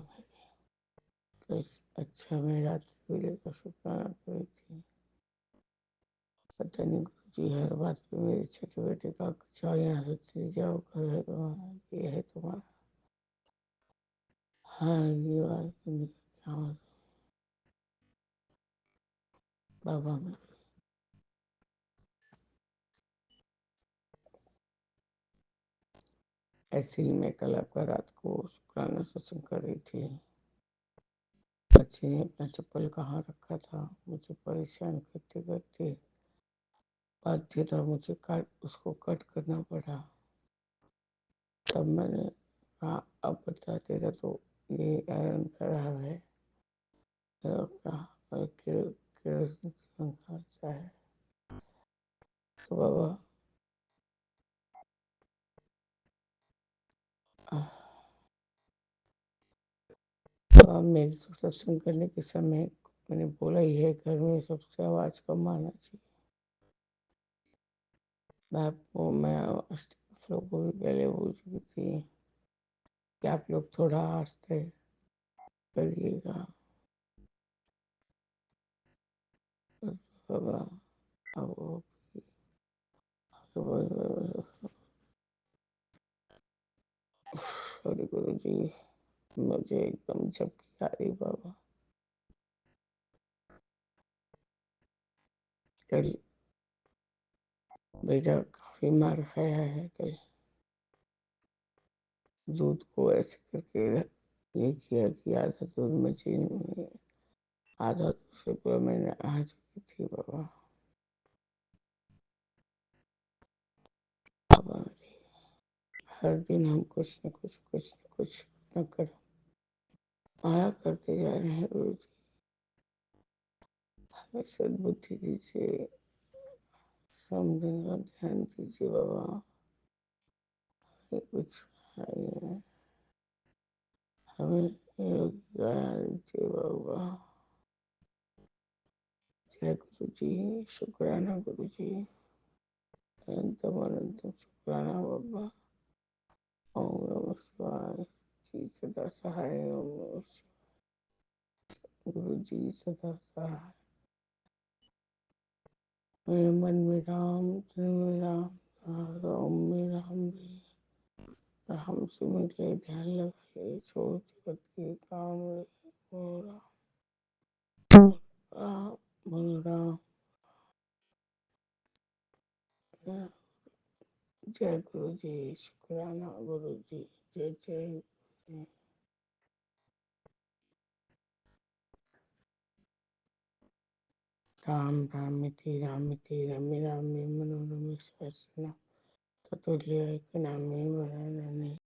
अच्छा मैं रात वेले का शुक्राना करी थी। पता नहीं गुरुजी हर बात पे मेरे छोटे बेटे का जाओ यहाँ से चले जाओ, घर है तुम्हारा, ये है तुम्हारा। हाँ ये बात क्या बाबा में ऐसे ही मैं कल आपका रात को शुक्राना सत्संग कर रही थी। बच्चे ने अपना चप्पल कहाँ रखा था मुझे परेशान करते करते बाध्यता मुझे उसको कट करना पड़ा। तब मैंने कहा अब बता तेरा तो ये आयरन खराब है का और केरोसिन पंखा अच्छा है। तो बाबा मेरे तो सत्संग करने के समय मैंने बोला ही है, घर में सबसे आवाज कम आना चाहिए। मैं आप लोग को भी पहले बोल चुकी थी कि आप लोग थोड़ा आस्ते करिएगा। बाबा अब सॉरी गुरु जी, मुझे एकदम झपकी आ रही बाबा। कल बेटा काफी मार खाया है। कल दूध को ऐसे करके ये किया कि आधा दूध में चीनी में आधा दूसरे पर मैंने आ चुकी थी बाबा। बाबा हर दिन हम कुछ न कुछ न कर आया करते जा रहे हैं गुरु जी। हमें सद्बुद्धि दीजिए, समझने का ध्यान दीजिए बाबा। कुछ हमें दीजिए बाबा। जय गुरु जी, शुक्राना गुरु जी, अनंतम अनंतम शुक्राना बाबा। ओम नमः शिवाय जी, सदा सहाय। ओम नमः शिवाय गुरु जी, सदा सहाय। मेरे मन में राम, तन में राम, राम में राम भी। राम से मिले, ध्यान लगा ले, छोड़ जगत के काम रे। बोल राम, राम, बोल राम। जय गुरु जी, शुक्राना गुरु जी, जय जय गुरु जी। राम रामिति रामिति रमे रामे मनोरमे सहस्रनाम ततुल्य एक नामे वरानने।